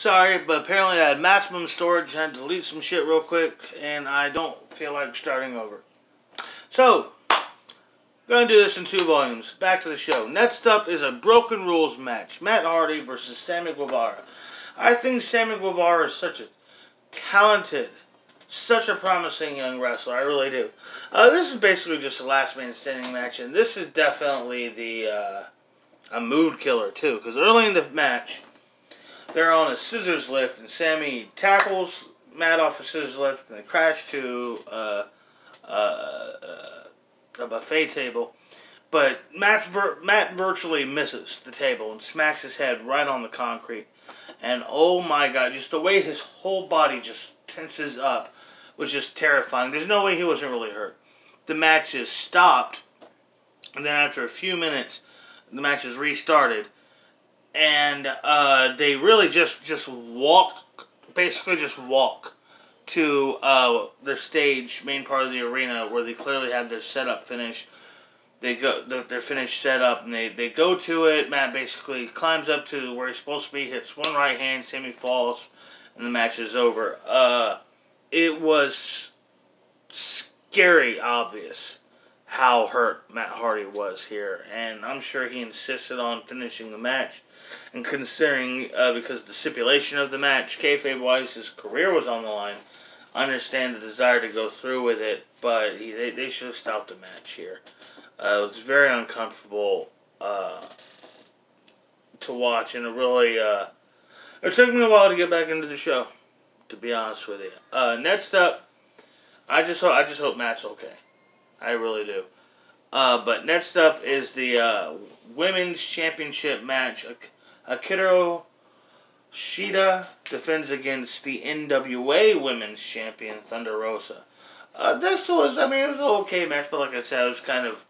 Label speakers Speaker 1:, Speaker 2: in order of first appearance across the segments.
Speaker 1: Sorry, but apparently I had maximum storage. I had to delete some shit real quick, and I don't feel like starting over. So, going to do this in 2 volumes. Back to the show. Next up is a Broken Rules match. Matt Hardy versus Sammy Guevara. I think Sammy Guevara is such a talented, such a promising young wrestler. I really do. This is basically just a last man standing match, and this is definitely a mood killer too. Because early in the match, they're on a scissors lift, and Sammy tackles Matt off a scissors lift, and they crash to a buffet table. But Matt virtually misses the table and smacks his head right on the concrete. And oh my god, just the way his whole body just tenses up was just terrifying. There's no way he wasn't really hurt. The match is stopped, and then after a few minutes, the match is restarted. And they really just walk to the stage, main part of the arena, where they clearly had their setup finished. They go, their finished setup, and they go to it. Matt basically climbs up to where he's supposed to be, hits one right hand, Sammy falls, and the match is over. It was scary obvious how hurt Matt Hardy was here, and I'm sure he insisted on finishing the match. And considering, because of the stipulation of the match, kayfabe-wise, his career was on the line, I understand the desire to go through with it, but they should have stopped the match here. It was very uncomfortable to watch, and it really it took me a while to get back into the show, to be honest with you. Next up, I just hope Matt's okay. I really do. But next up is the Women's Championship match. Akira Shida defends against the NWA Women's Champion, Thunder Rosa. This was, it was an okay match, but like I said, I was kind of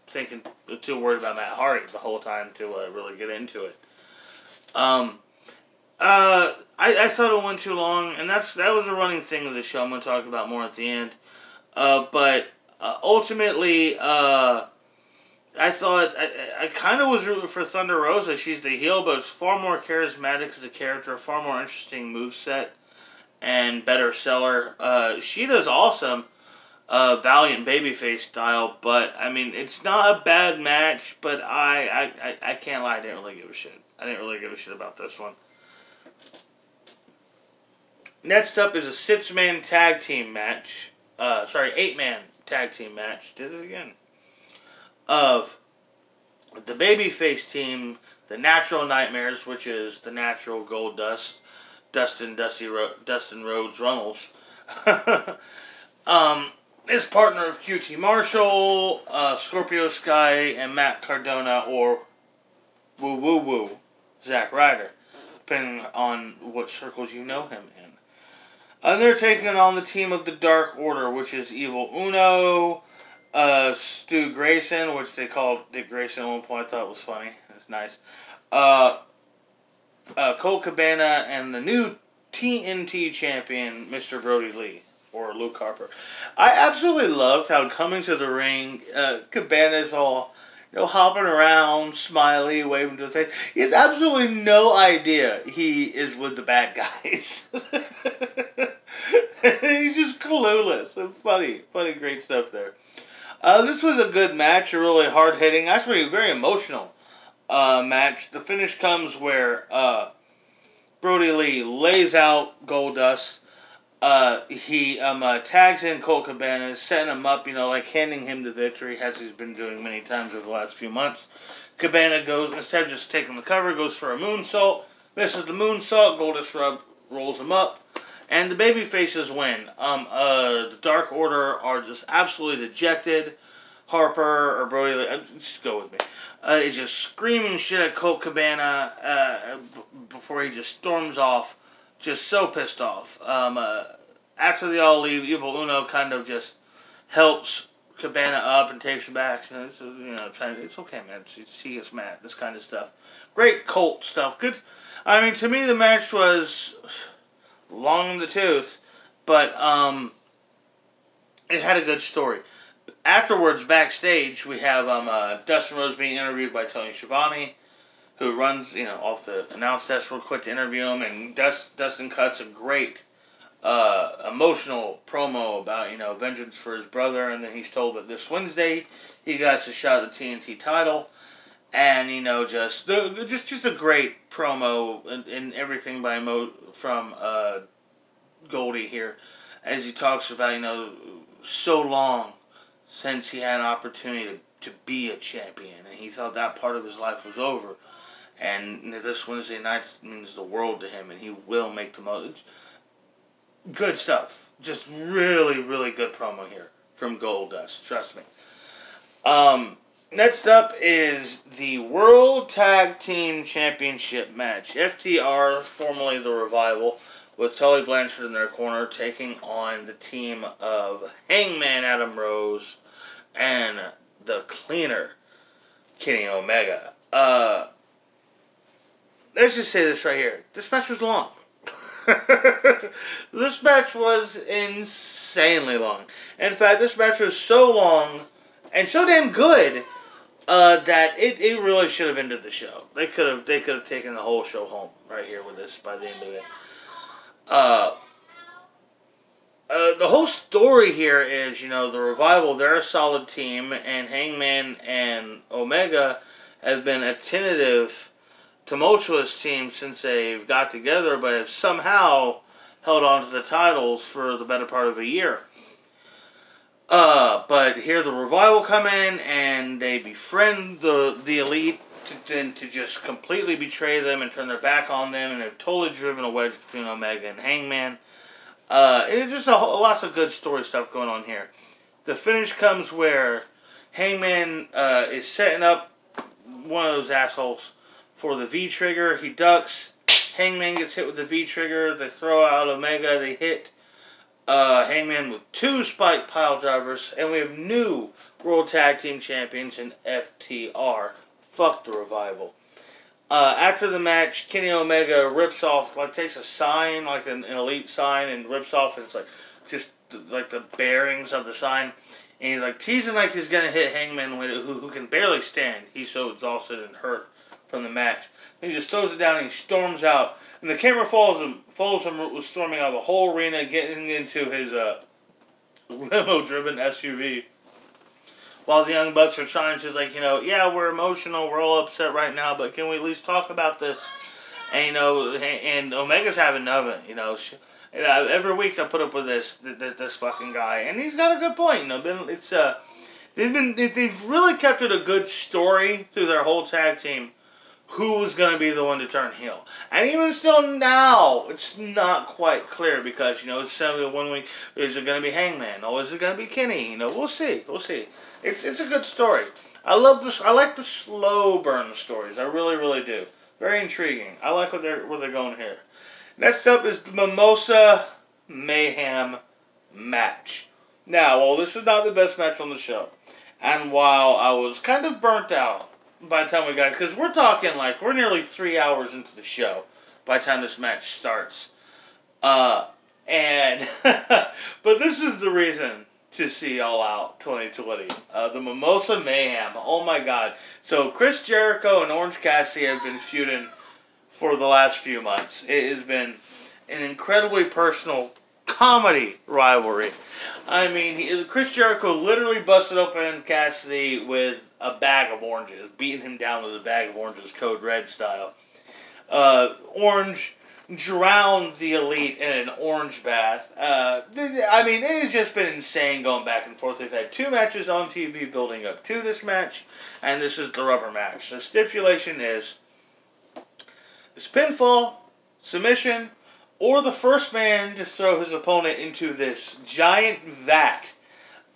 Speaker 1: too worried about Matt Hardy the whole time to really get into it. I thought it went too long, and that was a running thing of the show. I'm going to talk about more at the end. But ultimately, I thought I kind of was rooting for Thunder Rosa. She's the heel, but it's far more charismatic as a character, far more interesting moveset, and better seller. Shida's awesome, valiant babyface style, but it's not a bad match. But I can't lie, I didn't really give a shit. I didn't really give a shit about this one. Next up is a 6-man tag team match. 8-man tag team match. Did it again. Of the babyface team, the Natural Nightmares, which is the Natural Goldust, Dustin Rhodes Runnels. His partner of QT Marshall, Scorpio Sky, and Matt Cardona, or Woo Woo Woo, Zack Ryder, depending on what circles you know him in. And they're taking on the team of the Dark Order, which is Evil Uno, Stu Grayson, which they called Dick Grayson at one point. I thought it was funny. It's nice. Colt Cabana, and the new TNT champion, Mr. Brody Lee, or Luke Harper. I absolutely loved how coming to the ring, Cabana's all, hopping around, smiley, waving to the face. He has absolutely no idea he is with the bad guys. He's just clueless. And funny, great stuff there. This was a good match, a really hard-hitting, actually a very emotional match. The finish comes where Brody Lee lays out Goldust. He tags in Colt Cabana, setting him up, handing him the victory, as he's been doing many times over the last few months. Cabana goes, instead of just taking the cover, goes for a moonsault, misses the moonsault, Goldust rolls him up, and the babyfaces win. The Dark Order are just absolutely dejected. Harper, or Brody Lee, just go with me, is just screaming shit at Colt Cabana before he just storms off. Just so pissed off. After they all leave, Evil Uno kind of just helps Cabana up and takes him back. And it's, it's okay, man. He gets mad. This kind of stuff. Great Colt stuff. Good. To me, the match was long in the tooth, but it had a good story. Afterwards, backstage, we have Dustin Rhodes being interviewed by Tony Schiavone. who runs, off the announce desk real quick to interview him, and Dustin cuts a great emotional promo about, vengeance for his brother, and then he's told that this Wednesday he got a shot at the TNT title, and, just a great promo and everything from Goldie here, as he talks about, so long since he had an opportunity to be a champion, and he thought that part of his life was over, and this Wednesday night means the world to him, and he will make the most. Good stuff. Just really, really good promo here from Goldust. Trust me. Next up is the World Tag Team Championship match. FTR, formerly the Revival, with Tully Blanchard in their corner, taking on the team of Hangman Adam Rose and the Cleaner, Kenny Omega. Let's just say this right here. This match was long. This match was insanely long. In fact, this match was so long and so damn good that it really should have ended the show. They could have taken the whole show home right here with this by the end of it. The whole story here is, the Revival, they're a solid team, and Hangman and Omega have been a tentative, tumultuous team since they've got together, but have somehow held on to the titles for the better part of a year. But here the Revival come in, and they befriend the Elite to just completely betray them and turn their back on them, and have totally driven a wedge between Omega and Hangman. It's just lots of good story stuff going on here. The finish comes where Hangman is setting up one of those assholes for the V-trigger. He ducks. Hangman gets hit with the V-trigger. They throw out Omega. They hit Hangman with 2 spike pile drivers. And we have new World Tag Team Champions in FTR. Fuck the Revival. After the match, Kenny Omega rips off, takes a sign, an Elite sign, and rips off, and it's just the bearings of the sign. And he's teasing he's gonna hit Hangman with it, who can barely stand. He's so exhausted and hurt from the match. Then he just throws it down and he storms out. And the camera follows him storming out of the whole arena, getting into his limo-driven SUV. While the Young Bucks are trying to, yeah, we're emotional, we're all upset right now, but can we at least talk about this? And, and Omega's having none of it, every week I put up with this fucking guy, and he's got a good point, they've really kept it a good story through their whole tag team, who was going to be the one to turn heel. And even still now, it's not quite clear, because, it's 1 week, is it going to be Hangman, or is it going to be Kenny? We'll see. It's a good story. I like the slow burn stories. I really, really do. Very intriguing. I like where they're going here. Next up is the Mimosa Mayhem match. Now, while this is not the best match on the show, and while I was kind of burnt out by the time we got, because we're talking we're nearly 3 hours into the show by the time this match starts. But this is the reason to see All Out 2020. The Mimosa Mayhem. Oh my god. So Chris Jericho and Orange Cassidy have been feuding for the last few months. It has been an incredibly personal comedy rivalry. I mean, Chris Jericho literally busted open Cassidy with a bag of oranges, beating him down with a bag of oranges, Code Red style. Orange drowned the Elite in an orange bath. I mean, it has just been insane going back and forth. They've had 2 matches on TV building up to this match, and this is the rubber match. The stipulation is it's pinfall, submission, or the first man to throw his opponent into this giant vat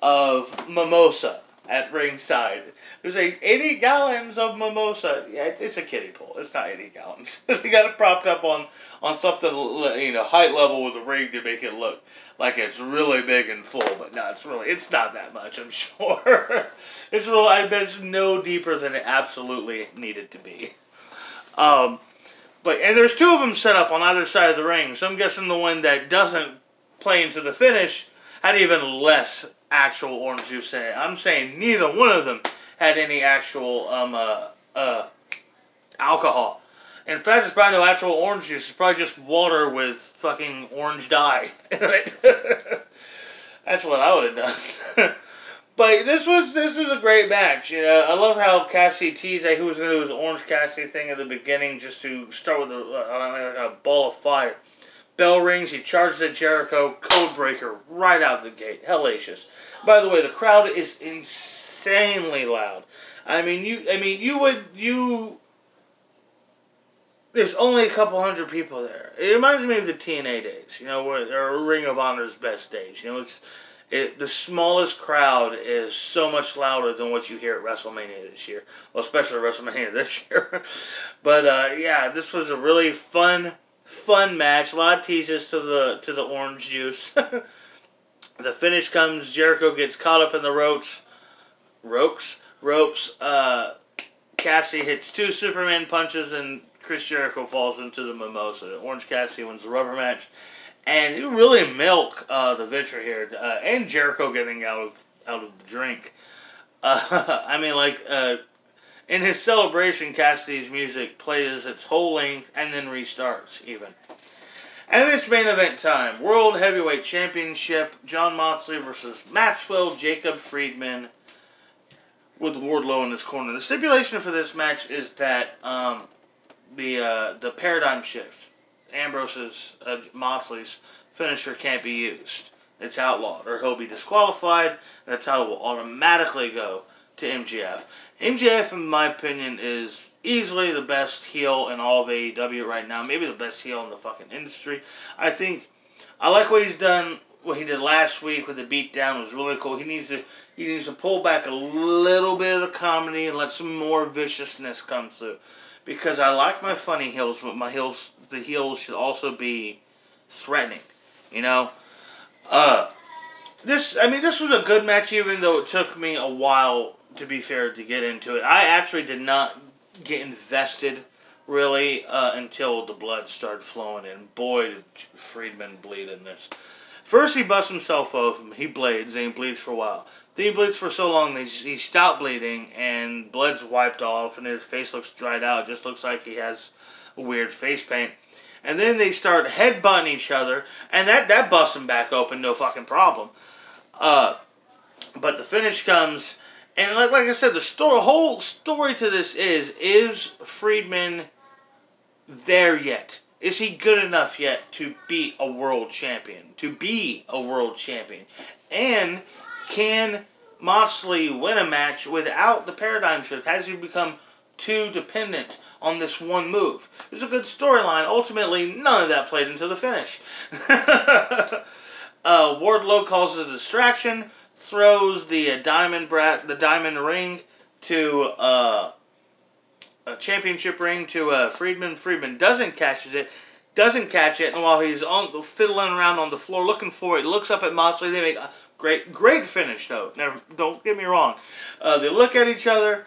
Speaker 1: of mimosa at ringside. There's 80 gallons of mimosa. Yeah, it's a kiddie pool. It's not 80 gallons. They got it propped up on something, height level with a rig to make it look like it's really big and full. But no, it's not that much, I'm sure. I bet it's no deeper than it absolutely needed to be. And there's 2 of them set up on either side of the ring, so I'm guessing the one that doesn't play into the finish had even less actual orange juice in it. I'm saying neither one of them had any actual alcohol. In fact, it's probably no actual orange juice. It's probably just water with fucking orange dye in it. That's what I would have done. But this was a great match. You know, I love how Cassie teased who was going to do his Orange Cassidy thing at the beginning, just to start with a ball of fire. Bell rings. He charges at Jericho. Codebreaker right out the gate. Hellacious. By the way, the crowd is insanely loud. There's only a couple hundred people there. It reminds me of the TNA days, you know, or Ring of Honor's best days. You know, the smallest crowd is so much louder than what you hear at WrestleMania this year. Well, especially WrestleMania this year. But yeah, this was a really fun match. A lot of teases to the orange juice. The finish comes. Jericho gets caught up in the ropes. Cassie hits 2 Superman punches, and Chris Jericho falls into the mimosa. Orange Cassidy wins the rubber match. And you really milk the victory here. And Jericho getting out of the drink. In his celebration, Cassidy's music plays its whole length and then restarts, even. And this main event time. World Heavyweight Championship. Jon Moxley versus Maxwell Jacob Friedman, with Wardlow in his corner. The stipulation for this match is that the paradigm shift, Moxley's finisher, can't be used. It's outlawed, or he'll be disqualified, and the title will automatically go to MJF. MJF, in my opinion, is easily the best heel in all of AEW right now. Maybe the best heel in the fucking industry. I like what he's done. What he did last week with the beatdown was really cool. He needs to pull back a little bit of the comedy and let some more viciousness come through. Because I like my funny heels, but the heels should also be threatening. You know? This was a good match, even though it took me a while, to be fair, to get into it. I actually did not get invested, really, until the blood started flowing, and boy, did Friedman bleed in this. First, he busts himself open. He bleeds, and he bleeds for a while. Then he bleeds for so long that he stopped bleeding, and blood's wiped off, and his face looks dried out. It just looks like he has a weird face paint. And then they start headbutting each other, and that busts him back open, no fucking problem. But the finish comes, and like I said, the whole story to this is Friedman there yet? Is he good enough yet to be a world champion? And can Moxley win a match without the paradigm shift? Has he become too dependent on this one move? It's a good storyline. Ultimately, none of that played into the finish. Wardlow calls it a distraction, throws the diamond ring to a championship ring to Friedman. Friedman doesn't catch it, and while he's fiddling around on the floor looking for it, he looks up at Moxley. They make a great finish, though. Don't get me wrong. They look at each other.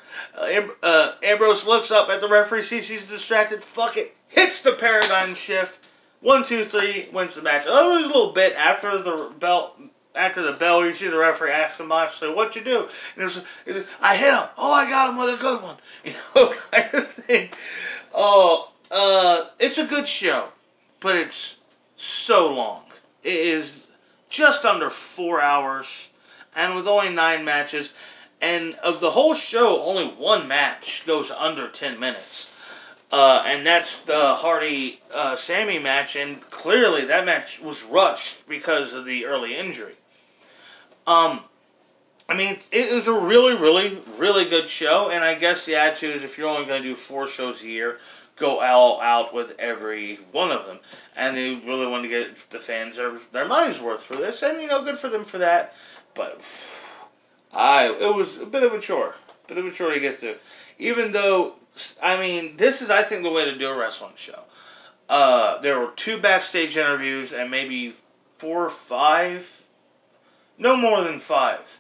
Speaker 1: Ambrose looks up at the referee, sees he's distracted. Fuck it, hits the paradigm shift. 1, 2, 3, wins the match. There was a little bit after the bell. After the bell, you see the referee ask him, Moxley, "What'd you do?" And it was, "I hit him. Oh, I got him with a good one." You know, kind of thing. It's a good show, but it's so long. It is just under 4 hours, and with only 9 matches. And of the whole show, only one match goes under 10 minutes. And that's the Hardy Sammy match, and clearly that match was rushed because of the early injury. It was a really, really, really good show, and I guess the attitude is if you're only going to do 4 shows a year, go all out with every one of them. And they really wanted to get the fans their money's worth for this, and, good for them for that. But it was a bit of a chore to get through. Even though, this is, I think, the way to do a wrestling show. There were 2 backstage interviews and maybe 4 or 5, no more than 5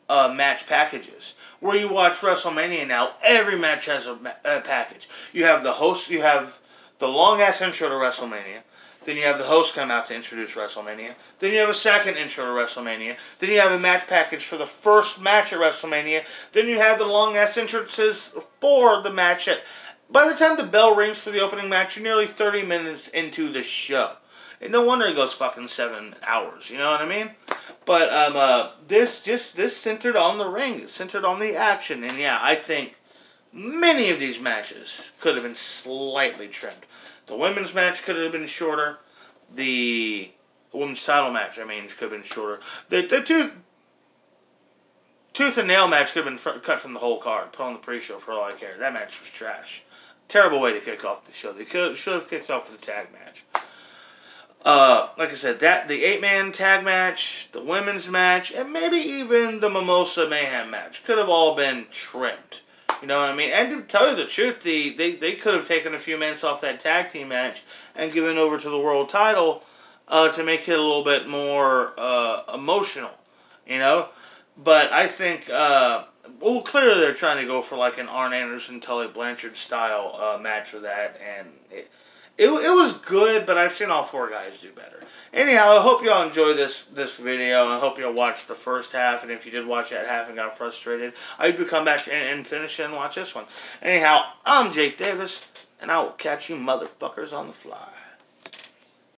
Speaker 1: match packages. Where you watch WrestleMania now, every match has a package. You have the host, you have the long-ass intro to WrestleMania, then you have the host come out to introduce WrestleMania, then you have a second intro to WrestleMania, then you have a match package for the first match at WrestleMania, then you have the long-ass entrances for the match By the time the bell rings for the opening match, you're nearly 30 minutes into the show. And no wonder it goes fucking 7 hours, you know what I mean? But this centered on the ring. It centered on the action. And yeah, I think many of these matches could have been slightly trimmed. The women's match could have been shorter. The women's title match, I mean, could have been shorter. The tooth and nail match could have been cut from the whole card, put on the pre-show for all I care. That match was trash. Terrible way to kick off the show. They should have kicked off with a tag match. Like I said, the 8-man tag match, the women's match, and maybe even the Mimosa Mayhem match could have all been trimmed. You know what I mean? And to tell you the truth, they could have taken a few minutes off that tag team match and given over to the world title to make it a little bit more emotional. You know? But I think, well, clearly they're trying to go for like an Arn Anderson, Tully Blanchard style match with that, and it was good, but I've seen all 4 guys do better. Anyhow, I hope y'all enjoy this video. I hope y'all watched the first half, and if you did watch that half and got frustrated, I hope you come back and finish it and watch this one. Anyhow, I'm Jake Davis, and I will catch you motherfuckers on the fly.